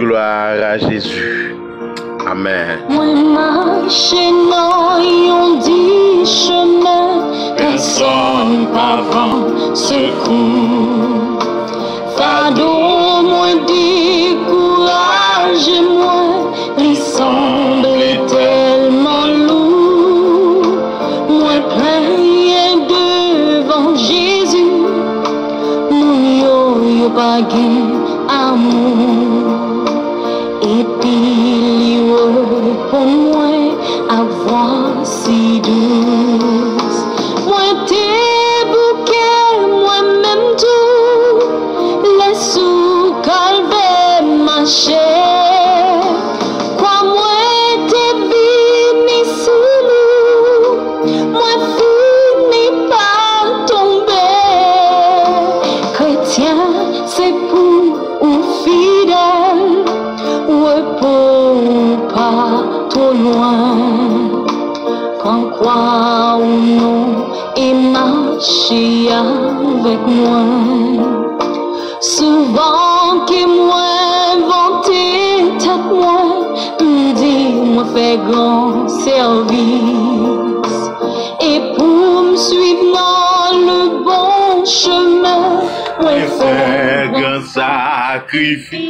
Gloire à Jésus. Amen. Moi marche dans yon dit chemin, personne pas vent secours. Fado moi décourage moi, il semble tellement lourd. Moi plein devant Jésus, mon yo pas gain amour. Et puis pour moi avoir si douce. Moi t'es bouquet, moi-même tout, laisse sous calver ma chair. Quoi moi t'es vini sous nous, moi fini par tomber. Chrétien, c'est pour un fidèle, repos pas trop loin, quand quoi ou non, et marcher avec moi. Souvent que moi vanter tête moi, me dit moi fait grand service, et pour me suivre dans le bon chemin, moi fait grand sacrifice.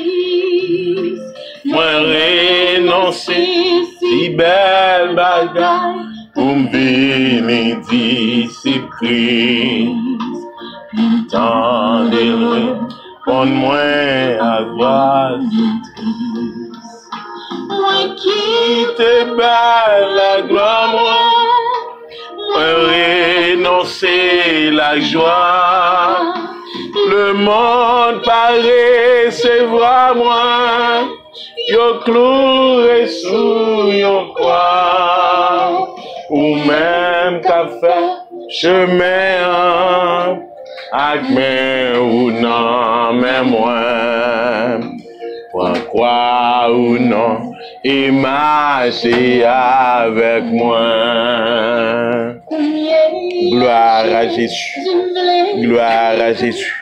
Moi renoncer si belle bagaille pour m'venir discipline. Tendez-le, prends-moi à voir moi quitte belle la gloire, moi renoncer la joie. Le monde paraît se voir moi. Yo cloué sous yon croix, ou même qu'a fait chemin, ak men ou non, mais moi, pourquoi ou non, et marcher avec moi. Gloire à Jésus, gloire à Jésus.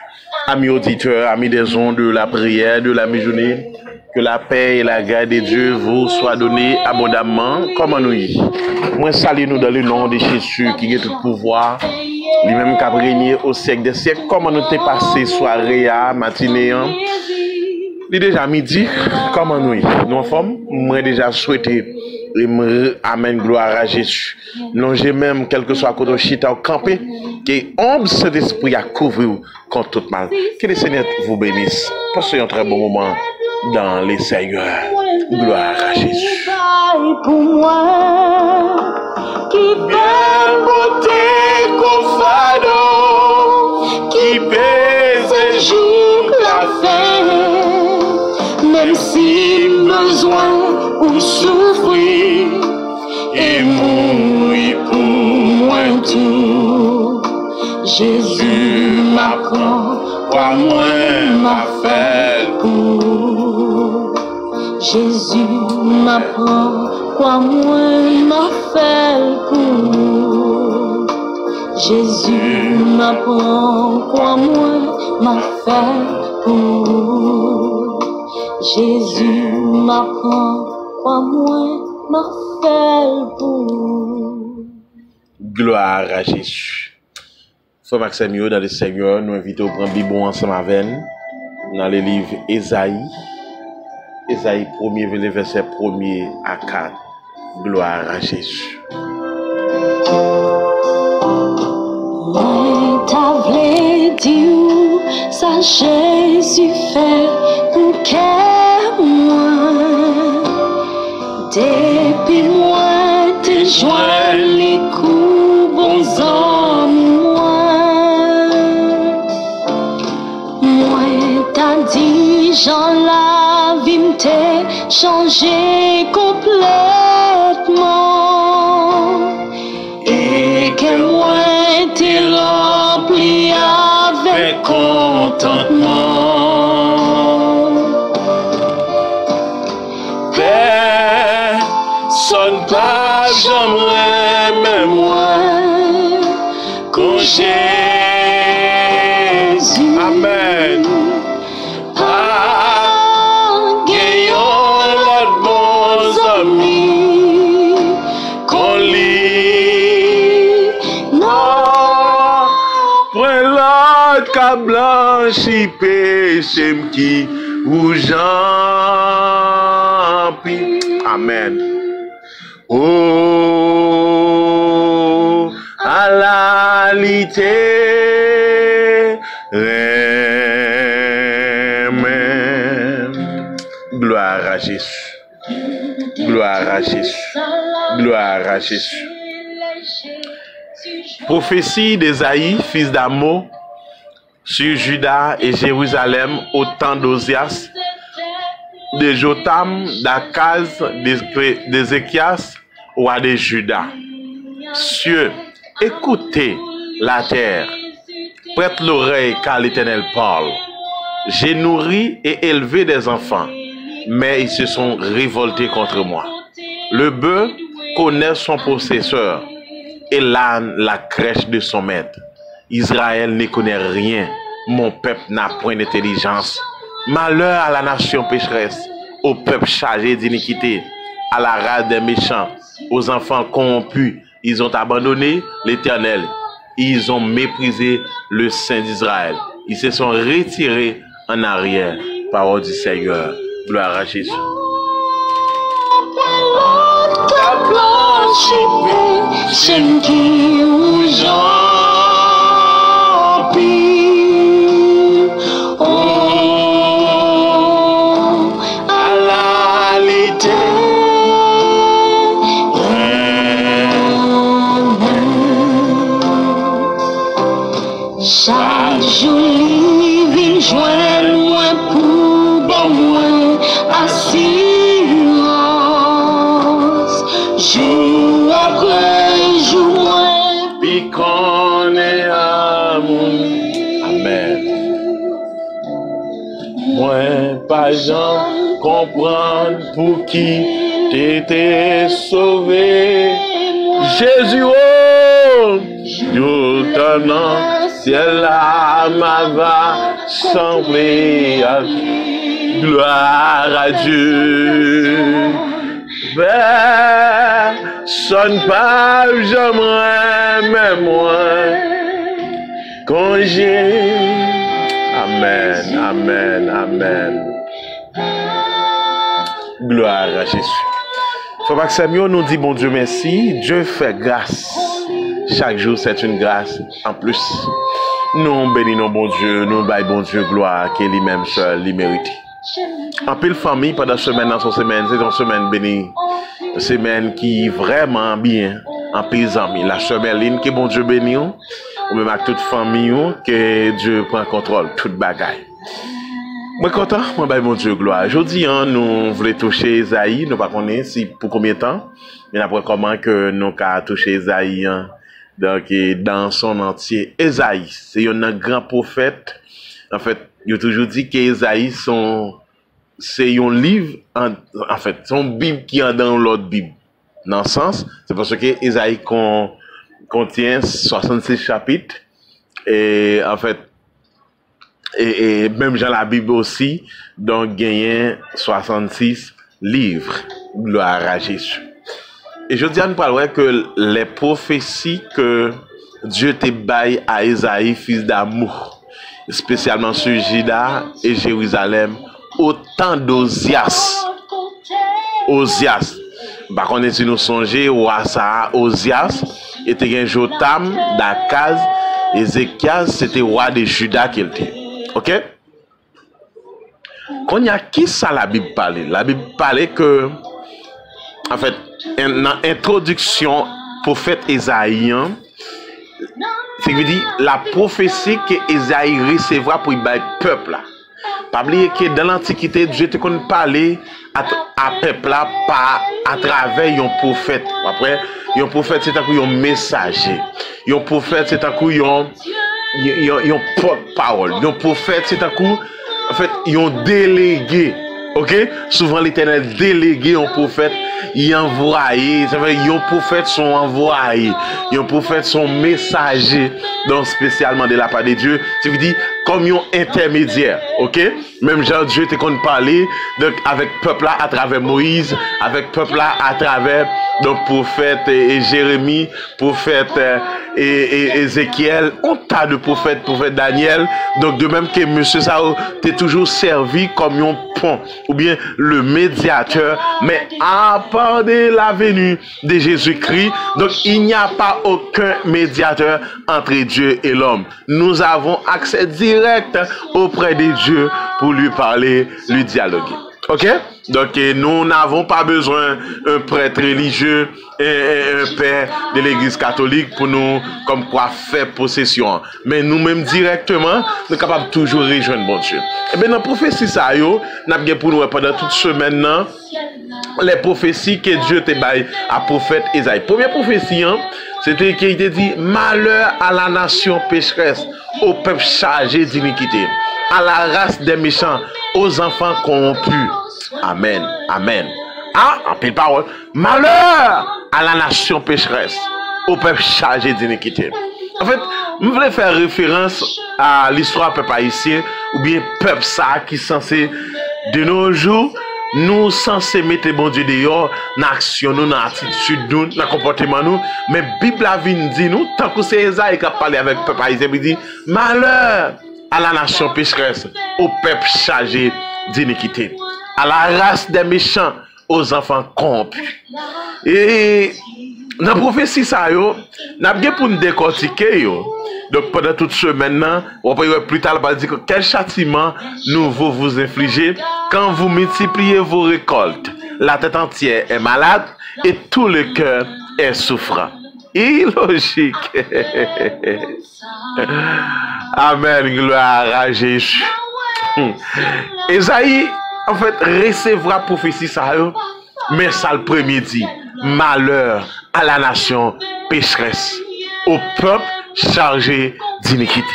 Amis auditeurs, amis des ondes de la prière, de la mi-journée, que la paix et la grâce de Dieu vous soient données abondamment. Comment nous y? Moi, salue nous dans le nom de Jésus qui est tout pouvoir, lui-même qui a régné au siècle des siècles. Comment nous t'es passé soirée à matinée? Il est déjà midi. Comment nous y? Nous en forme? Moi, déjà souhaité. Amen, gloire à Jésus. Non, j'ai même, quel que soit côté chita au campé, que ombre cet esprit à couvrir contre tout mal. Que le Seigneur vous bénisse. Passez un très bon moment dans les Seigneurs. Gloire à Jésus. Pour moi, qui fait beauté qu'au fado, qui pèse jour la fin, même si besoin ou souffrir, et mourir pour moi tout. Jésus m'apprend, quoi moi m'a fait pour. Jésus m'apprend, quoi moi m'a fait pour. Jésus m'apprend, quoi moi m'a fait pour. Jésus m'apprend, quoi moi m'a fait pour. Gloire à Jésus. Frère Maxime, dans le Seigneur, nous invitons à prendre Bible ensemble avec nous dans le livre Ésaïe. Ésaïe 1er, verset 1er à 4. Gloire à Jésus. Moi t'avais dit ça Jésus fait pour que moi depuis moi te joins les coups bons hommes moi t'as dit Jean la vie m't'est changé complètement et que moi t'es rempli avec contentement. Personne pas j'aimerais même moi quand Jésus. Amen. a blanchi péché qui ou j'en prie. Amen. Oh, à la lité, gloire à Jésus. Gloire à Jésus. Gloire à Jésus. Prophétie d'Ésaïe, fils d'Amo, sur Juda et Jérusalem au temps d'Osias, de Jotam, d'Akaz, d'Ézéchias, roi de Juda. Cieux, écoutez la terre, prête l'oreille car l'Éternel parle. J'ai nourri et élevé des enfants, mais ils se sont révoltés contre moi. Le bœuf connaît son possesseur et l'âne la crèche de son maître. Israël ne connaît rien, mon peuple n'a point d'intelligence. Malheur à la nation pécheresse, au peuple chargé d'iniquité, à la race des méchants, aux enfants corrompus. Ils ont abandonné l'Éternel. Ils ont méprisé le Saint d'Israël. Ils se sont retirés en arrière. Parole du Seigneur. Gloire à Jésus. Chaque jour, vient joindre moi pour bon moi assurance. Jour après jour, moi Puis qu'on est à mon Amen. Moi, pas Jean, comprendre pour qui t'étais sauvé. Jésus, oh, Dieu t'en ciel là va sembler à gloire à Dieu. Personne pas j'aimerais même moi quand j'ai Amen, amen, amen. Gloire à Jésus. Frère Samuel nous dit bon Dieu merci, Dieu fait grâce. Chaque jour c'est une grâce en plus. Nous bénissons bon Dieu, nous baillons bon Dieu gloire, qui est lui-même seul, lui mérite. En pile famille pendant semaine dans son semaine, c'est une semaine bénie, une semaine qui est vraiment bien. En pile amis, la sœur Berline qui bon Dieu béni, ou même avec toute famille, que Dieu prend contrôle, toute bagaille. Moi content, moi baillons bon Dieu gloire. Aujourd'hui, nous voulons toucher Esaïe, nous ne connaissons pas si pour combien de temps, mais après comment que nous avons touché Esaïe. Donc, dans son entier, Esaïe, c'est un grand prophète. En fait, il a toujours dit qu'Esaïe, c'est un livre, en fait, son Bible qui est dans l'autre Bible. Dans le sens, c'est parce que Esaïe contient 66 chapitres. Et en fait, et même dans la Bible aussi, donc, gagne 66 livres. Gloire à Jésus. Et je dis à nous parler que les prophéties que Dieu te baille à Esaïe, fils d'amour, spécialement sur Juda et Jérusalem, au temps d'Osias. Osias. Par contre, si nous songeons, roi ça, Osias, était un Jotam, d'Akaz, Ézéchias, c'était roi de Juda qu'il était. Ok? Quand il y a qui ça la Bible parle? La Bible parle que, en fait, dans l'introduction prophète Esaïe, c'est que dit la prophétie que Esaïe recevra pour le peuple. Pas oublier que dans l'Antiquité, Dieu te connaît parler à peuple là à travers un prophète. Après, un prophète c'est un coup un messager. Un prophète c'est un coup un porte-parole. Un prophète c'est un coup en fait un délégué. OK? Souvent l'Éternel délégué un prophète, il envoyé, ça veut dire un prophète sont envoyés, un prophète sont messagers, donc spécialement de la part de Dieu. Ça veut dire comme un intermédiaire, ok? Même Jean Dieu te qu'on parler donc avec peuple là à travers Moïse, avec peuple là à travers donc prophète et Jérémie, prophète et Ézéchiel, un tas de prophètes, prophète Daniel. Donc de même que monsieur ça t'es toujours servi comme un pont ou bien le médiateur, mais à part de la venue de Jésus-Christ, donc il n'y a pas aucun médiateur entre Dieu et l'homme. Nous avons accès direct auprès de Dieu pour lui parler, lui dialoguer. Ok? Donc nous n'avons pas besoin d'un prêtre religieux et un père de l'église catholique pour nous comme quoi faire possession. Mais nous-mêmes directement, nous sommes capables toujours de rejoindre bon Dieu. Et bien dans la prophétie ça yo, nous avons pour nous pendant toute semaine les prophéties que Dieu te baille à prophète Isaïe. Première prophétie, c'était qu'il te dit malheur à la nation pécheresse, au peuple chargé d'iniquité, à la race des méchants, aux enfants corrompus. Amen. Amen. Ah, en pile parole. Malheur à la nation pécheresse, au peuple chargé d'iniquité. En fait, je voulais faire référence à l'histoire peuple haïtien, ou bien peuple ça qui est censé, de nos jours, nous censés mettre bon Dieu dehors, dans l'action, dans l'attitude, dans le comportement, nous. Mais la Bible a dit nous, tant que c'est Esaïe qui a parlé avec le peuple haïtien, il dit malheur à la nation pécheresse, au peuple chargé d'iniquité, à la race des méchants, aux enfants corrompus. Et dans la prophétie, ça, nous avons pour nous décortiquer. Donc pendant toute semaine, on peut plus tard dire que quel châtiment nouveau vous infligez quand vous multipliez vos récoltes. La tête entière est malade et tout le cœur est souffrant. Illogique. Amen, gloire à Jésus. Esaïe, en fait, recevra prophétie ça, mais ça le premier dit, malheur à la nation pécheresse, au peuple chargé d'iniquité.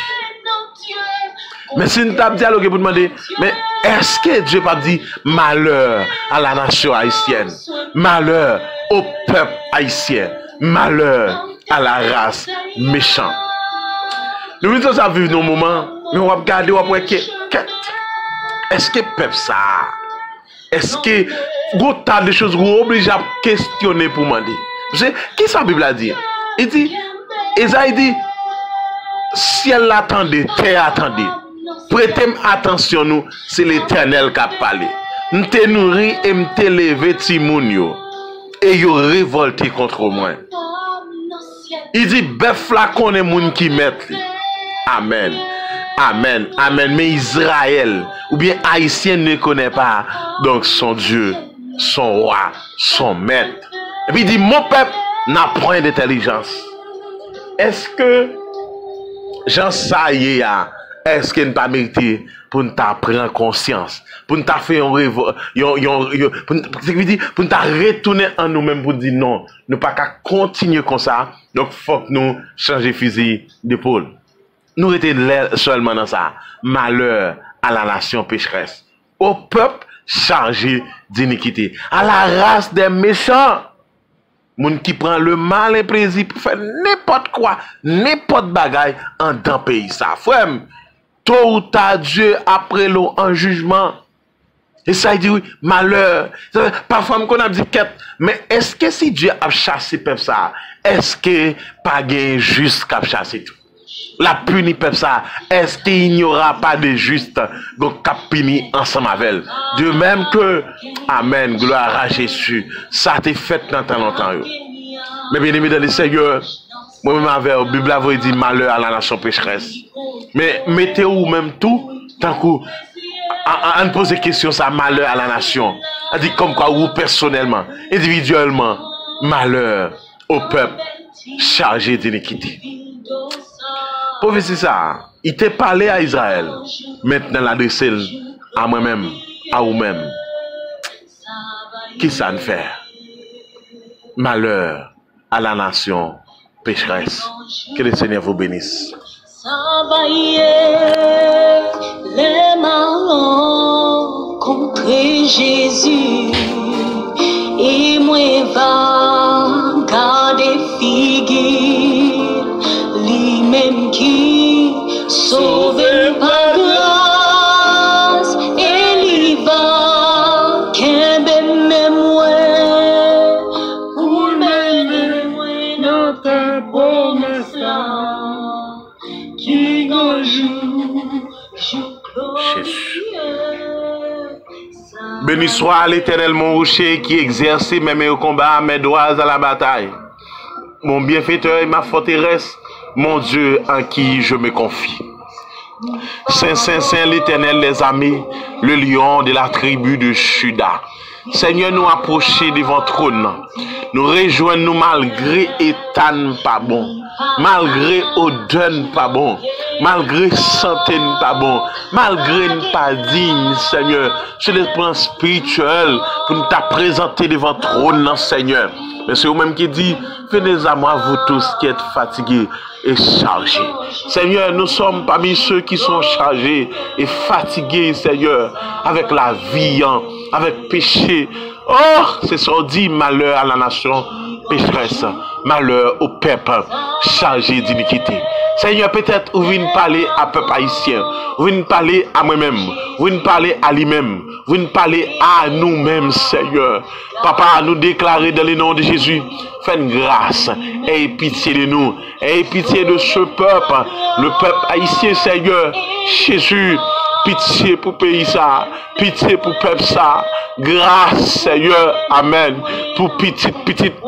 Mais si nous avons dialogué pour demander, mais est-ce que Dieu pas dit malheur à la nation haïtienne, malheur au peuple haïtien, malheur à la race méchante? Nous venons ça vivre nos moments, mais on va regarder, on va voir est-ce que peuple ça, est-ce que vous avez des choses que vous obligez à questionner pour demander? Vous savez, qu'est-ce que la Bible a dit? Il dit, Esaïe dit, ciel l'attendait, terre attendait. Prêtez attention nous, c'est l'Éternel qui a parlé. M'te nourri et m'te levé timoun yo. Et yo révolté contre moi. Il dit, bœuf là connaît moun qui met. Amen. Amen. Amen. Mais Israël, ou bien Haïtien ne connaît pas donc son Dieu, son roi, son maître. Et puis il dit, mon peuple n'a point d'intelligence. Est-ce que Jean Saïe est-ce qu'il n'a pas mérité pour nous prendre conscience, pour nous faire pour nous retourner en nous-mêmes pour dire non, nous ne pouvons pas continuer comme ça, donc il faut que nous changions fusil d'épaule. Nous étions seulement dans ça. Malheur à la nation pécheresse, au peuple chargé d'iniquité, à la race des méchants. Moun qui prend le mal et plaisir pour faire n'importe quoi, n'importe bagaille en dans pays ça. Frère, tôt ou tard Dieu après l'eau en jugement. Et ça il dit oui, malheur. Parfois on a dit quête, mais est-ce que si Dieu a chassé peuple ça, est-ce que pas gain juste qu'a chassé tout? La puni peuple ça, est-ce qu'il n'y aura pas de juste donc qu'a puni ensemble avec elle? De même que, amen, gloire à Jésus, ça a été fait dans tant longtemps. Mais bien aimé dans le Seigneur, moi-même avec la Bible a dit malheur à la nation pécheresse. Mais mettez-vous même tout, tant qu'on on pose des questions, ça malheur à la nation. On dit comme quoi, ou personnellement, individuellement, malheur au peuple chargé d'iniquité. Prophétie ça, il t'a parlé à Israël, maintenant l'adresser à moi-même, à vous-même. Qui ça ne fait? Malheur à la nation pécheresse. Que le Seigneur vous bénisse. Les marrons contre Jésus et moi va garder figure lui-même qui sauve pas. Béni soit l'Éternel, mon rocher, qui exerce mes mains au combat, mes doigts à la bataille. Mon bienfaiteur et ma forteresse, mon Dieu en qui je me confie. Saint, Saint, Saint, l'Éternel des armées, le lion de la tribu de Juda. Seigneur, nous approcher devant trône. Nous rejoignons malgré état pas bon, malgré odeur pas bon, malgré santé pas bon, malgré pas digne, Seigneur, sur le plan spirituel, pour nous présenter devant trône, Seigneur. Mais c'est vous-même qui dit, venez à moi, vous tous qui êtes fatigués et chargés. Seigneur, nous sommes parmi ceux qui sont chargés et fatigués, Seigneur, avec la vie, avec péché. Oh, c'est ça dit, malheur à la nation pécheresse, malheur au peuple chargé d'iniquité. Seigneur, peut-être vous venez parler à peuple haïtien, vous venez parler à moi-même, vous venez parler à lui-même, vous venez parler à nous-mêmes, Seigneur. Papa, nous déclarer dans le nom de Jésus, faites grâce, aie pitié de nous, aie pitié de ce peuple, le peuple haïtien, Seigneur. Jésus, pitié pour pays ça, pitié pour peuple ça. Grâce, Seigneur, amen. Pour petite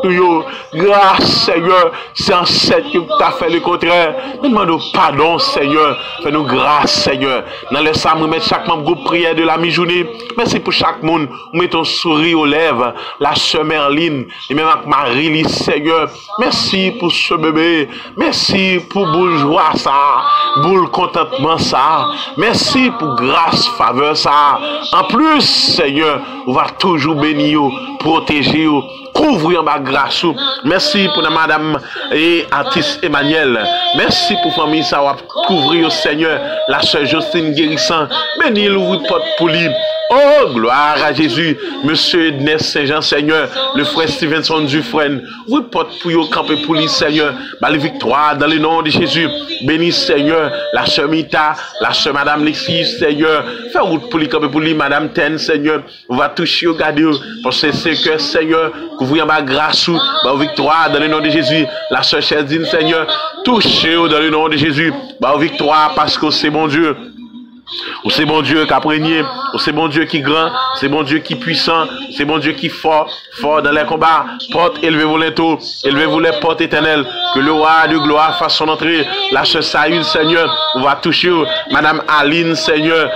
nous, grâce, Seigneur, c'est en cette que tu as fait le contraire. Nous demandons pardon, Seigneur. Fais-nous grâce, Seigneur. Dans le psaume, nous mettons chaque membre groupe prière de la mi-journée. Merci pour chaque monde. Nous mettons sourire aux lèvres. La sœur Merline, et même avec Marie, Seigneur. Merci pour ce bébé. Merci pour bourgeois ça. Boule contentement ça. Merci pour grâce, faveur ça. En plus, Seigneur, on va toujours bénir, protéger, couvrir ma grâce. Merci pour madame et artiste Emmanuel. Merci pour famille ça va couvrir, Seigneur. La sœur Justine Guérissant. Bénis l'ouvre porte pour lui. Oh, gloire à Jésus. Monsieur Ednes Saint-Jean, Seigneur. Le frère Stevenson Dufresne. Vous porte pour vous camper pour lui, Seigneur. Belle victoire dans le nom de Jésus. Bénis, Seigneur. La sœur Mita, la sœur Madame Lexis, Seigneur. Fais route pour lui camper pour lui, Madame Ten, Seigneur. On va toucher au gardien. Parce que c'est que, Seigneur, couvrir ma grâce, ma victoire dans le nom de Jésus. La sœur Cherdine, Seigneur. Touchez dans le nom de Jésus. Ma victoire parce que c'est mon Dieu. C'est bon Dieu qui a prégné, c'est bon Dieu qui est grand, c'est bon Dieu qui est puissant, c'est bon Dieu qui est fort, fort dans les combats. Porte, élevez-vous les taux, élevez-vous les portes éternelles, que le roi de gloire fasse son entrée. La sœur Saïd, Seigneur, on va toucher, Madame Aline, Seigneur.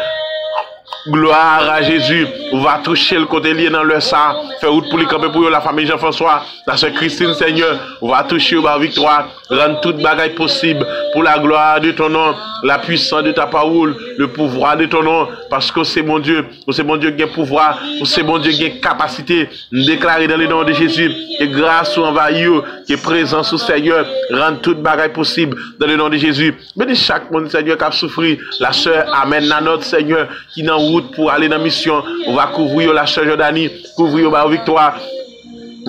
Gloire à Jésus. On va toucher le côté lié dans le sang. Faire route pour les camper pour la famille Jean-François. La sœur Christine, Seigneur. On va toucher la victoire. Rendre toute bagaille possible pour la gloire de ton nom. La puissance de ta parole. Le pouvoir de ton nom. Parce que c'est mon Dieu. C'est mon Dieu qui a pouvoir. C'est mon Dieu qui a capacité. Déclarer dans le nom de Jésus. Et grâce au envahir. Qui est présent au Seigneur. Rendre toute bagaille possible dans le nom de Jésus. Bénis chaque monde, Seigneur, qui a souffert. La sœur, amen, dans notre Seigneur, qui n'a pour aller dans la mission. On va couvrir la sœur Jordanie, couvrir la victoire.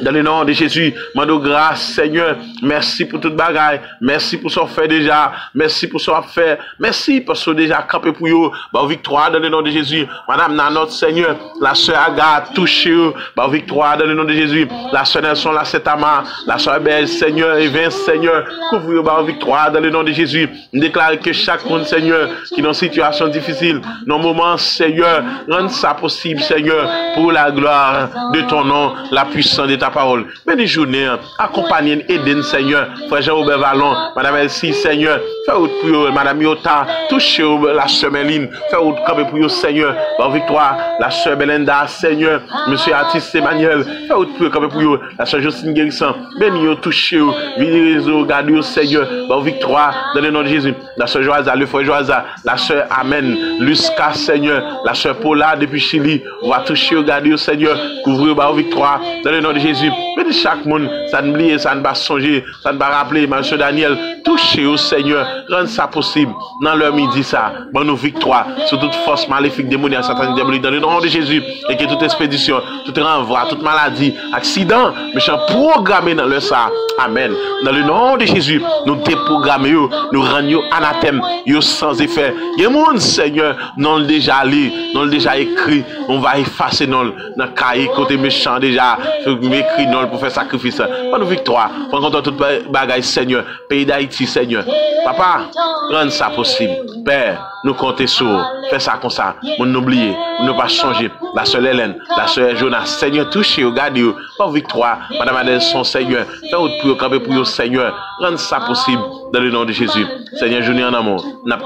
Dans le nom de Jésus, mando grâce, Seigneur. Merci pour toute bagaille. Merci pour ce qu'on fait déjà. Merci pour ce qu'on fait. Merci pour ce qu'on déjà campé pour vous. Victoire dans le nom de Jésus. Madame Nanot, Seigneur. La sœur Agathe, touchez-vous. Victoire dans le nom de Jésus. La sœur Nelson, la Setama. La sœur Belge, Seigneur. Et Vince, Seigneur. Couvrez-vous, victoire dans le nom de Jésus. Déclare que chaque monde, Seigneur, qui est dans une situation difficile, dans un moment, Seigneur, rende ça possible, Seigneur, pour la gloire de ton nom, la puissance de ta parole. Béni journée, accompagnez Eden, Seigneur, frère Jean-Robert Vallon, Madame Elsie, Seigneur, fais route pour vous, Madame Yota, touchez la sœur Meline, fais route pour vous, Seigneur, par victoire, la sœur Belinda, Seigneur, Monsieur Artiste Emmanuel, fais route pour vous, la sœur Justine Guérissant, béni, touchez vous, virez-vous, gardez-vous, Seigneur, par victoire, dans le nom de Jésus, la sœur Joasa, le frère Joasa, la sœur Amen, Lusca, Seigneur, la sœur Paula depuis Chili, on va toucher, gardez-vous, Seigneur, couvrir par victoire, dans le nom de Jésus. Mais de chaque monde, ça ne oublie, ça ne va songer, ça ne va rappeler, monsieur Daniel, touchez au Seigneur, rendre ça possible. Dans leur midi, ça, bonne victoire sur toute force maléfique, démoniaque, satanique, diabolique, dans le nom de Jésus, et que toute expédition, tout renvoi, toute maladie, accident, méchant, programmé dans le ça. Amen. Dans le nom de Jésus, nous déprogrammons, nous rendons anathème, sans effet. Il y a monde, Seigneur, non déjà allé, non déjà écrit, on va effacer non, dans le cahier, côté méchant déjà, m'écrit non pour faire sacrifice. Bonne victoire, pour qu'on toute bagaille, Seigneur, pays d'Haïti, Seigneur. Papa, rends ça possible. Père, nous comptons sur. Fais ça comme ça. On n'oublie, on ne pas changer. La sœur Hélène, la sœur Jonas, Seigneur, touchez, regardez, pas victoire. Madame Adèle, son Seigneur. Fais autre pour camper pour le Seigneur. Rendre ça possible dans le nom de Jésus. Seigneur, je en amour. Nous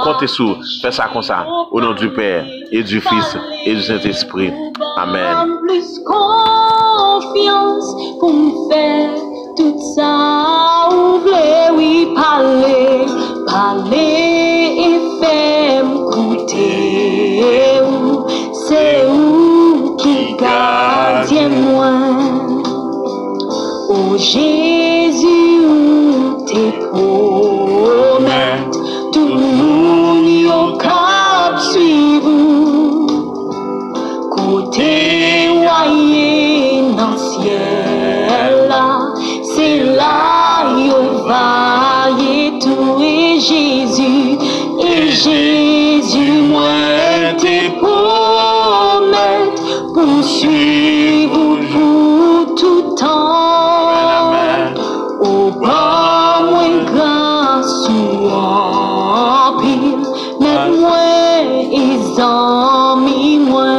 comptons sur. Fais ça comme ça. Au nom du Père et du Fils et du Saint-Esprit. Amen. Plus confiance pour me faire tout ça. Ouvrir, oui, parler, parler et faire m'écouter. C'est où qui gardien moi. Oh Jésus, où t'es promets. Tout le monde y a cap suivre. Côté voyé dans le ciel là, c'est là yo vaillé tout et Jésus moi t'es promets pour suivre pour tout temps. Au bas moins grâce ou en pile, mais moi ils en mis moi.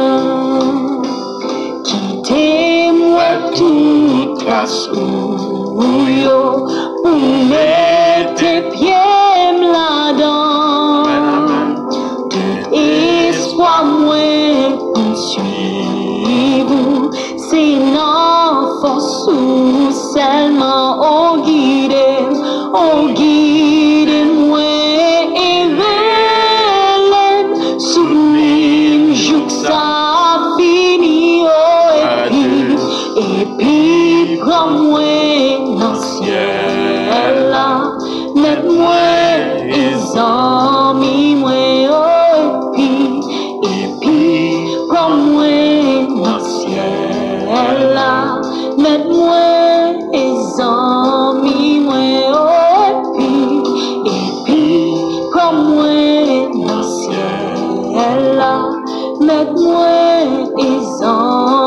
Quittez-moi toute la souille pour mettre tes pieds là-dedans. Tout espoir moins pour suivre, c'est non force ou seulement au guide-moi et relève souligne joue que ça finit. Et puis prends-moi dans le ciel là, mets-moi les amis moi. Et puis prends-moi dans le ciel là, mets-moi les amis moi. Et puis prends-moi dans le ciel là, mets-moi les amis.